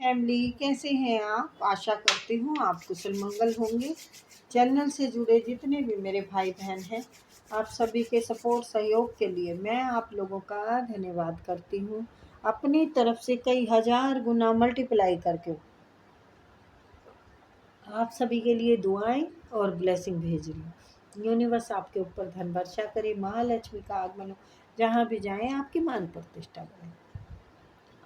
Family कैसे हैं आप? आशा करती हूँ आप कुशल मंगल होंगे। चैनल से जुड़े जितने भी मेरे भाई बहन हैं, आप सभी के सपोर्ट सहयोग के लिए मैं आप लोगों का धन्यवाद करती हूँ। अपनी तरफ से कई हजार गुना मल्टीप्लाई करके आप सभी के लिए दुआएं और ब्लेसिंग भेज रही हूँ। यूनिवर्स आपके ऊपर धन वर्षा करे, महालक्ष्मी का आगमन हो, जहाँ भी जाएं आपकी मान प्रतिष्ठा बढ़े।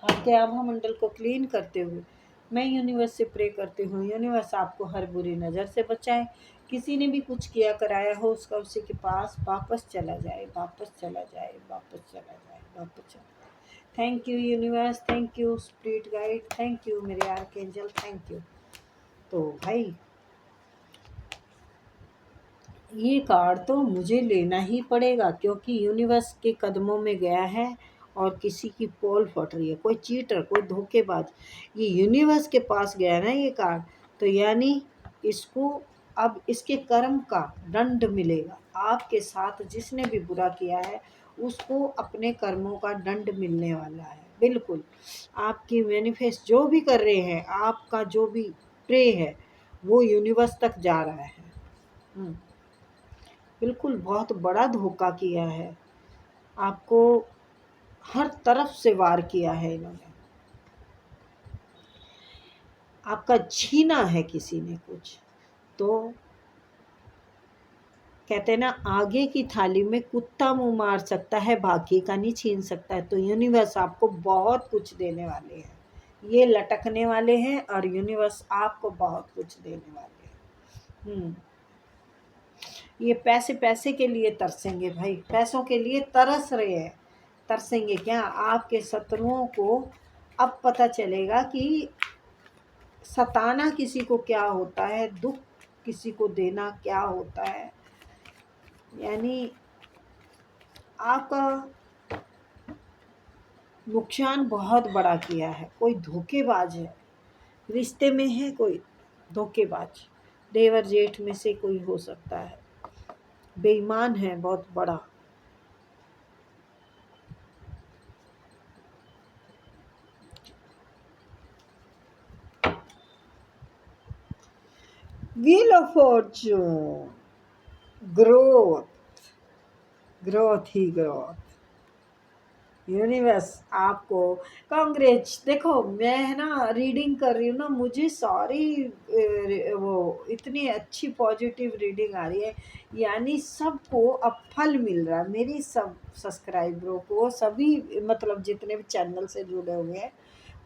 आपके आभा मंडल को क्लीन करते हुए मैं यूनिवर्स से प्रे करती हूँ, यूनिवर्स आपको हर बुरी नज़र से बचाए। किसी ने भी कुछ किया कराया हो उसका उसी के पास वापस चला जाए, वापस चला जाए, वापस चला जाए, वापस चला जाए। Thank you universe, thank you spirit guide, thank you मेरे आर्कएंजल, थैंक यू। तो भाई ये कार्ड तो मुझे लेना ही पड़ेगा क्योंकि यूनिवर्स के कदमों में गया है और किसी की पोल फट रही है, कोई चीटर, कोई धोखेबाज, ये यूनिवर्स के पास गया ना ये कार्ड, तो यानी इसको अब इसके कर्म का दंड मिलेगा। आपके साथ जिसने भी बुरा किया है उसको अपने कर्मों का दंड मिलने वाला है। बिल्कुल आपकी मैनिफेस्ट जो भी कर रहे हैं, आपका जो भी प्रे है वो यूनिवर्स तक जा रहा है। बिल्कुल बहुत बड़ा धोखा किया है आपको, हर तरफ से वार किया है इन्होंने, आपका छीना है किसी ने कुछ। तो कहते हैं ना, आगे की थाली में कुत्ता मुंह मार सकता है, बाकी का नहीं छीन सकता है। तो यूनिवर्स आपको बहुत कुछ देने वाले हैं, ये लटकने वाले हैं और यूनिवर्स आपको बहुत कुछ देने वाले हैं। ये पैसे पैसे के लिए तरसेंगे भाई, पैसों के लिए तरस रहे हैं। तरसेंगे क्या? आपके शत्रुओं को अब पता चलेगा कि सताना किसी को क्या होता है, दुख किसी को देना क्या होता है। यानी आपका नुकसान बहुत बड़ा किया है। कोई धोखेबाज है, रिश्ते में है कोई धोखेबाज, देवर जेठ में से कोई हो सकता है, बेईमान है बहुत बड़ा। Wheel of Fortune, growth, growth he growth. Universe आपको कांग्रेच। देखो मैं है ना रीडिंग कर रही हूँ ना, मुझे सारी वो इतनी अच्छी पॉजिटिव रीडिंग आ रही है, यानी सबको अब फल मिल रहा है। मेरी सब सब्सक्राइबरों को, सभी मतलब जितने भी चैनल से जुड़े हुए हैं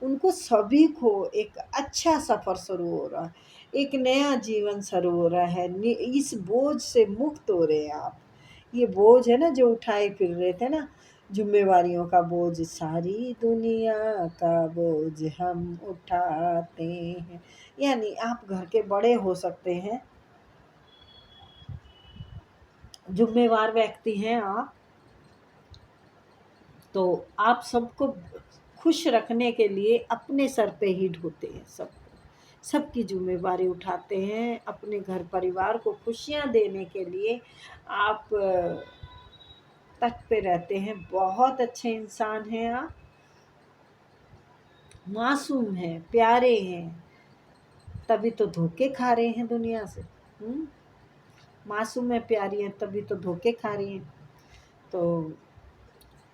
उनको सभी को एक अच्छा सफ़र शुरू हो रहा है, एक नया जीवन शुरू हो रहा है। इस बोझ से मुक्त हो रहे हैं आप। ये बोझ है ना जो उठाए फिर रहे थे ना, जिम्मेवारियों का बोझ, सारी दुनिया का बोझ हम उठाते हैं। यानी आप घर के बड़े हो सकते हैं, जिम्मेवार व्यक्ति हैं आप, तो आप सबको खुश रखने के लिए अपने सर पे ही ढोते हैं, सबकी जिम्मेवारी उठाते हैं। अपने घर परिवार को खुशियाँ देने के लिए आप तट पे रहते हैं। बहुत अच्छे इंसान हैं आप, मासूम हैं, प्यारे हैं, तभी तो धोखे खा रहे हैं दुनिया से। मासूम है, प्यारी है, तभी तो धोखे खा रही हैं। तो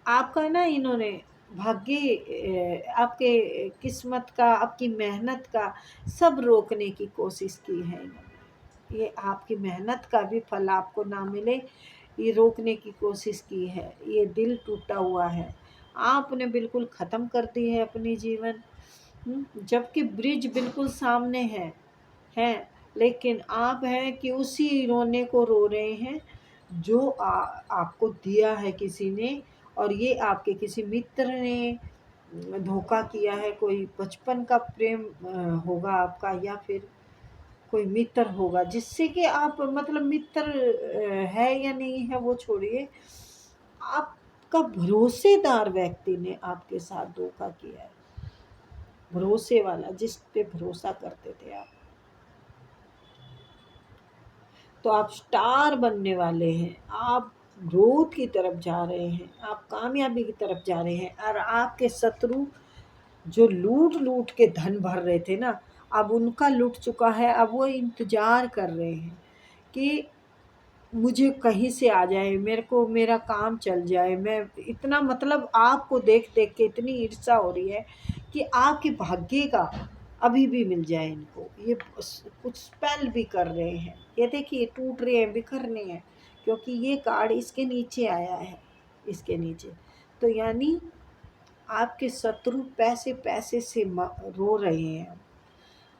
आपका ना इन्होंने भाग्य, आपके किस्मत का, आपकी मेहनत का सब रोकने की कोशिश की है इन्होंने। ये आपकी मेहनत का भी फल आपको ना मिले, ये रोकने की कोशिश की है। ये दिल टूटा हुआ है, आपने बिल्कुल ख़त्म कर दी है अपनी जीवन। जबकि ब्रिज बिल्कुल सामने है, लेकिन आप हैं कि उसी रोने को रो रहे हैं जो आपको दिया है किसी ने, और ये आपके किसी मित्र ने धोखा किया है। कोई बचपन का प्रेम होगा आपका, या फिर कोई मित्र होगा जिससे कि आप मतलब मित्र है या नहीं है वो छोड़िए, आपका भरोसेदार व्यक्ति ने आपके साथ धोखा किया है। भरोसे वाला, जिस पे भरोसा करते थे आप, तो आप स्टार बनने वाले हैं। आप ग्रोथ की तरफ जा रहे हैं, आप कामयाबी की तरफ जा रहे हैं। और आपके शत्रु जो लूट लूट के धन भर रहे थे ना, अब उनका लुट चुका है। अब वो इंतज़ार कर रहे हैं कि मुझे कहीं से आ जाए, मेरे को मेरा काम चल जाए। मैं इतना मतलब आपको देख देख के इतनी ईर्ष्या हो रही है कि आपके भाग्य का अभी भी मिल जाए इनको। ये कुछ स्पेल भी कर रहे हैं, ये देखिए टूट रहे हैं, बिखर रहे हैं, क्योंकि ये कार्ड इसके नीचे आया है, इसके नीचे। तो यानी आपके शत्रु पैसे पैसे से रो रहे हैं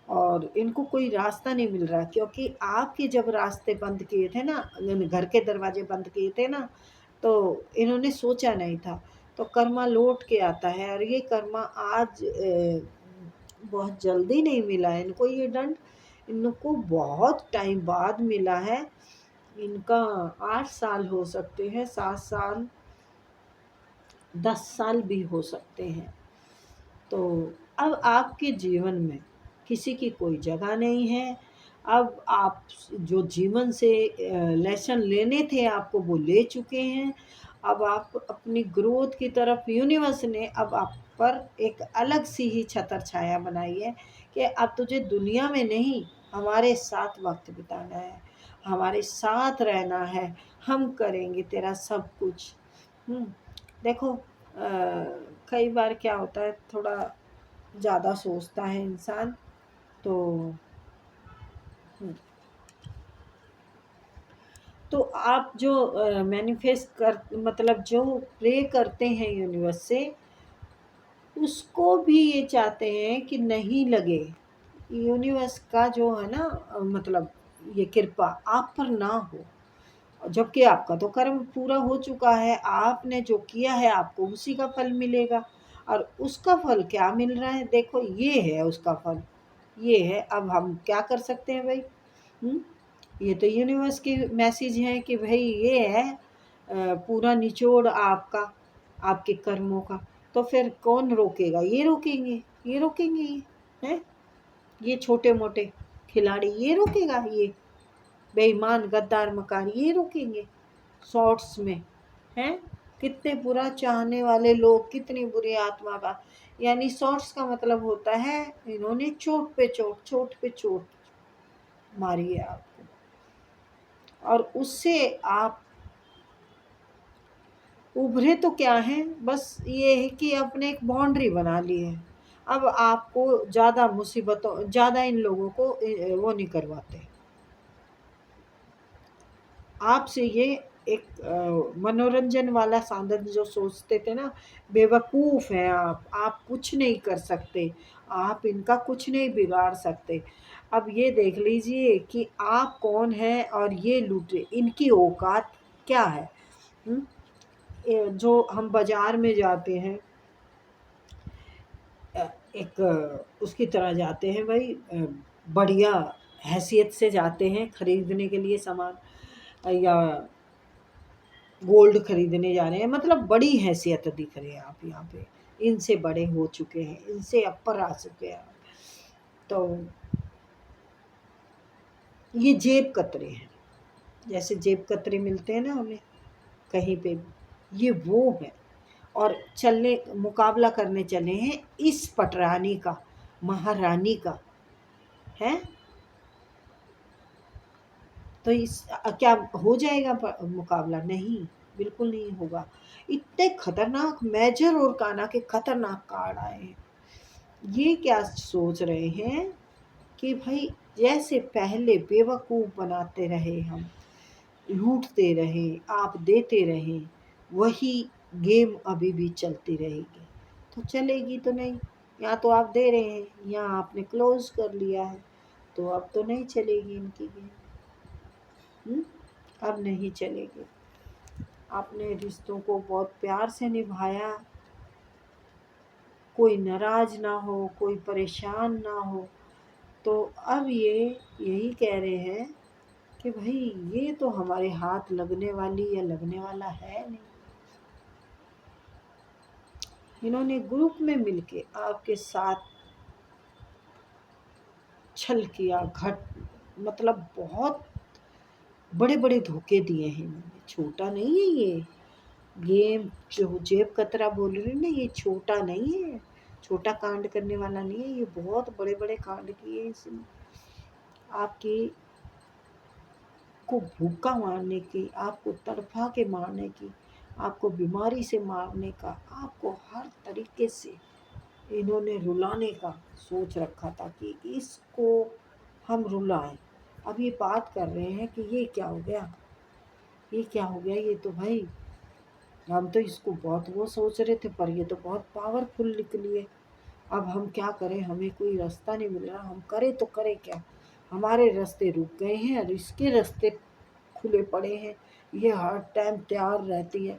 और इनको कोई रास्ता नहीं मिल रहा, क्योंकि आपके जब रास्ते बंद किए थे ना, घर के दरवाजे बंद किए थे ना, तो इन्होंने सोचा नहीं था। तो कर्मा लौट के आता है, और ये कर्मा आज बहुत जल्दी नहीं मिला है इनको ये दंड। इनको बहुत टाइम बाद मिला है। इनका 8 साल हो सकते हैं, 7 साल, 10 साल भी हो सकते हैं। तो अब आपके जीवन में किसी की कोई जगह नहीं है। अब आप जो जीवन से लेसन लेने थे आपको, वो ले चुके हैं। अब आप अपनी ग्रोथ की तरफ यूनिवर्स ने अब आप पर एक अलग सी ही छतर छाया बनाई है कि अब तुझे दुनिया में नहीं, हमारे साथ वक्त बिताना है, हमारे साथ रहना है, हम करेंगे तेरा सब कुछ। देखो कई बार क्या होता है, थोड़ा ज़्यादा सोचता है इंसान, तो हम्म, तो आप जो मैनिफेस्ट कर मतलब जो प्रे करते हैं यूनिवर्स से, उसको भी ये चाहते हैं कि नहीं लगे। यूनिवर्स का जो है ना मतलब ये कृपा आप पर ना हो, जबकि आपका तो कर्म पूरा हो चुका है। आपने जो किया है आपको उसी का फल मिलेगा। और उसका फल क्या मिल रहा है, देखो ये है उसका फल, ये है। अब हम क्या कर सकते हैं भाई? हुँ? ये तो यूनिवर्स की मैसेज है कि भाई ये है पूरा निचोड़ आपका, आपके कर्मों का। तो फिर कौन रोकेगा? ये रोकेंगे, ये रोकेंगे ये, हैं? ये छोटे-मोटे खिलाड़ी ये रोकेगा ये? बेईमान, गद्दार, मकार ये रोकेंगे शॉर्ट्स में, हैं? कितने बुरा चाहने वाले लोग, कितनी बुरी आत्मा का, यानी शॉर्ट्स का मतलब होता है इन्होंने चोट पे चोट, चोट पे चोट मारी है आपको, और उससे आप उभरे तो क्या है, बस ये है कि आपने एक बाउंड्री बना ली है। अब आपको ज़्यादा मुसीबतों, ज़्यादा इन लोगों को वो नहीं करवाते आपसे। ये एक मनोरंजन वाला साधन जो सोचते थे ना, बेवकूफ़ हैं आप कुछ नहीं कर सकते, आप इनका कुछ नहीं बिगाड़ सकते। अब ये देख लीजिए कि आप कौन हैं और ये लूटे, इनकी औकात क्या है? हुँ? जो हम बाज़ार में जाते हैं, एक उसकी तरह जाते हैं भाई, बढ़िया हैसियत से जाते हैं खरीदने के लिए सामान, या गोल्ड खरीदने जा रहे हैं, मतलब बड़ी हैसियत दिख रही है आप यहाँ पे, इनसे बड़े हो चुके हैं, इनसे ऊपर आ चुके हैं। तो ये जेब कतरे हैं, जैसे जेब कतरे मिलते हैं ना हमें कहीं पे भी, ये वो है। और चलने मुकाबला करने चले हैं इस पटरानी का, महारानी का, है। तो इस क्या हो जाएगा मुकाबला? नहीं, बिल्कुल नहीं होगा। इतने खतरनाक मेजर और काना के खतरनाक कार्ड आए हैं। ये क्या सोच रहे हैं कि भाई जैसे पहले बेवकूफ़ बनाते रहे हम, लूटते रहे, आप देते रहे, वही गेम अभी भी चलती रहेगी। तो चलेगी तो नहीं, यहाँ तो आप दे रहे हैं, यहाँ आपने क्लोज़ कर लिया है, तो अब तो नहीं चलेगी इनकी गेम। अब नहीं चलेगी। आपने रिश्तों को बहुत प्यार से निभाया, कोई नाराज़ ना हो, कोई परेशान ना हो। तो अब ये यही कह रहे हैं कि भाई ये तो हमारे हाथ लगने वाली या लगने वाला है नहीं। इन्होंने ग्रुप में मिलके आपके साथ छल किया, मतलब बहुत बड़े बड़े धोखे दिए हैं इन्होंने। छोटा नहीं है ये गेम, जो जेब कतरा बोल रही ना, ये छोटा नहीं है, छोटा कांड करने वाला नहीं है, ये बहुत बड़े बड़े कांड किए इसने। आपकी को भूखा मारने की, आपको तड़पा के मारने की, आपको बीमारी से मारने का, आपको हर तरीके से इन्होंने रुलाने का सोच रखा था कि इसको हम रुलाएं। अब ये बात कर रहे हैं कि ये क्या हो गया, ये क्या हो गया, ये तो भाई हम तो इसको बहुत वो सोच रहे थे, पर ये तो बहुत पावरफुल निकली है। अब हम क्या करें, हमें कोई रास्ता नहीं मिल रहा, हम करें तो करें क्या। हमारे रास्ते रुक गए हैं और इसके रास्ते खुले पड़े हैं। ये हर टाइम तैयार रहती है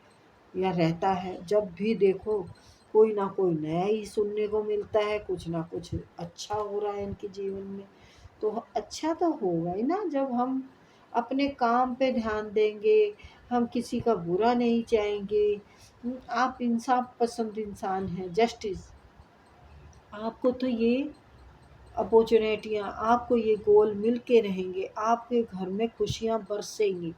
या रहता है, जब भी देखो कोई ना कोई नया ही सुनने को मिलता है, कुछ ना कुछ अच्छा हो रहा है इनके जीवन में। तो अच्छा तो होगा ही ना, जब हम अपने काम पे ध्यान देंगे, हम किसी का बुरा नहीं चाहेंगे। आप इंसाफ पसंद इंसान हैं, जस्टिस, आपको तो ये अपॉर्चुनिटियाँ, आपको ये गोल मिलके रहेंगे, आपके घर में खुशियाँ बरसेंगी।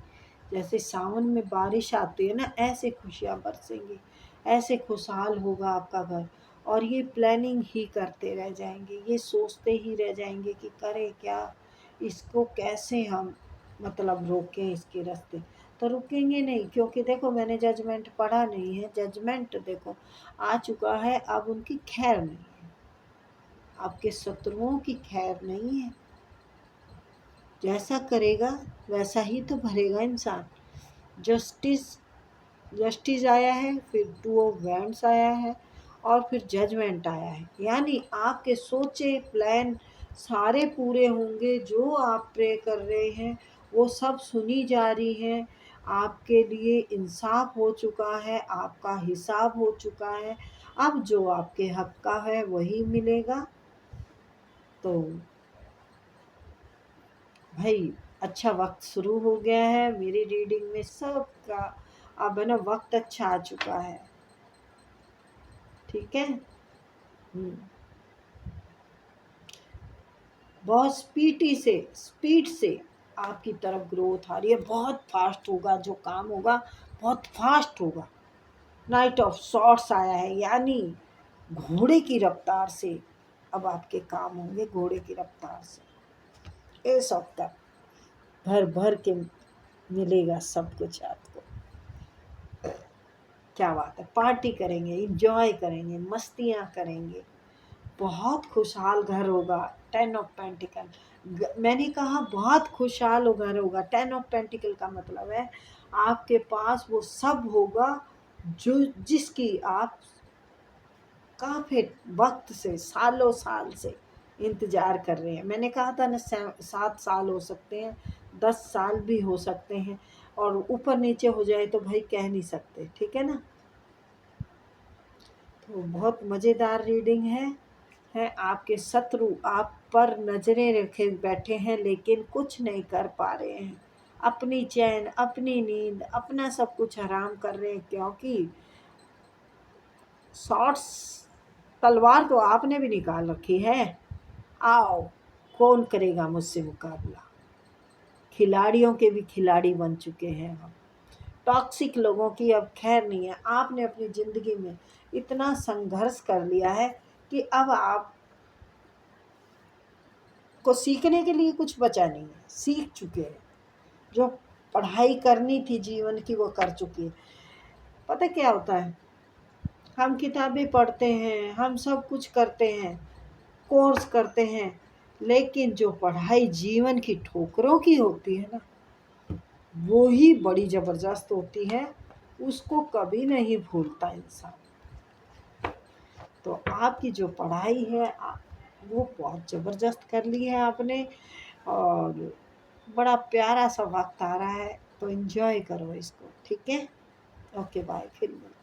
जैसे सावन में बारिश आती है ना, ऐसे खुशियाँ बरसेंगी, ऐसे खुशहाल होगा आपका घर। और ये प्लानिंग ही करते रह जाएंगे, ये सोचते ही रह जाएंगे कि करें क्या, इसको कैसे हम मतलब रोकें इसके रास्ते। तो रुकेंगे नहीं, क्योंकि देखो मैंने जजमेंट पढ़ा नहीं है, जजमेंट देखो आ चुका है, अब उनकी खैर नहीं है, आपके शत्रुओं की खैर नहीं है। जैसा करेगा वैसा ही तो भरेगा इंसान। जस्टिस, जस्टिस आया है, फिर टू ऑफ वैंड्स आया है, और फिर जजमेंट आया है। यानी आपके सोचे प्लान सारे पूरे होंगे, जो आप प्रे कर रहे हैं वो सब सुनी जा रही हैं। आपके लिए इंसाफ हो चुका है, आपका हिसाब हो चुका है। अब जो आपके हक का है वही मिलेगा। तो भाई अच्छा वक्त शुरू हो गया है मेरी रीडिंग में सबका। अब है ना वक्त अच्छा आ चुका है, ठीक है। बहुत स्पीड से आपकी तरफ ग्रोथ आ रही है, बहुत फास्ट होगा जो काम होगा, बहुत फास्ट होगा। नाइट ऑफ सॉर्ट्स आया है, यानी घोड़े की रफ्तार से अब आपके काम होंगे, घोड़े की रफ्तार से। इस वक्त भर भर के मिलेगा सब कुछ आपको। क्या बात है, पार्टी करेंगे, इंजॉय करेंगे, मस्तियाँ करेंगे, बहुत खुशहाल घर होगा। 10 ऑफ पेंटिकल, मैंने कहा बहुत खुशहाल घर होगा। 10 ऑफ पेंटिकल का मतलब है आपके पास वो सब होगा जो जिसकी आप काफ़ी वक्त से, सालों साल से इंतज़ार कर रहे हैं। मैंने कहा था ना 7 साल हो सकते हैं, 10 साल भी हो सकते हैं, और ऊपर नीचे हो जाए तो भाई कह नहीं सकते, ठीक है ना। तो बहुत मज़ेदार रीडिंग है। आपके शत्रु आप पर नज़रें रखे बैठे हैं, लेकिन कुछ नहीं कर पा रहे हैं। अपनी चैन, अपनी नींद, अपना सब कुछ हराम कर रहे हैं, क्योंकि शॉर्ट्स तलवार तो आपने भी निकाल रखी है। आओ, कौन करेगा मुझसे मुकाबला। खिलाड़ियों के भी खिलाड़ी बन चुके हैं हम। टॉक्सिक लोगों की अब खैर नहीं है। आपने अपनी ज़िंदगी में इतना संघर्ष कर लिया है कि अब आप को सीखने के लिए कुछ बचा नहीं है, सीख चुके हैं। जो पढ़ाई करनी थी जीवन की वो कर चुके हैं। पता क्या होता है, हम किताबें पढ़ते हैं, हम सब कुछ करते हैं, कोर्स करते हैं, लेकिन जो पढ़ाई जीवन की ठोकरों की होती है ना, वो ही बड़ी ज़बरदस्त होती है, उसको कभी नहीं भूलता इंसान। तो आपकी जो पढ़ाई है वो बहुत ज़बरदस्त कर ली है आपने, और बड़ा प्यारा सा वक्त आ रहा है, तो एंजॉय करो इसको, ठीक है। ओके बाय, फिर मिलते हैं।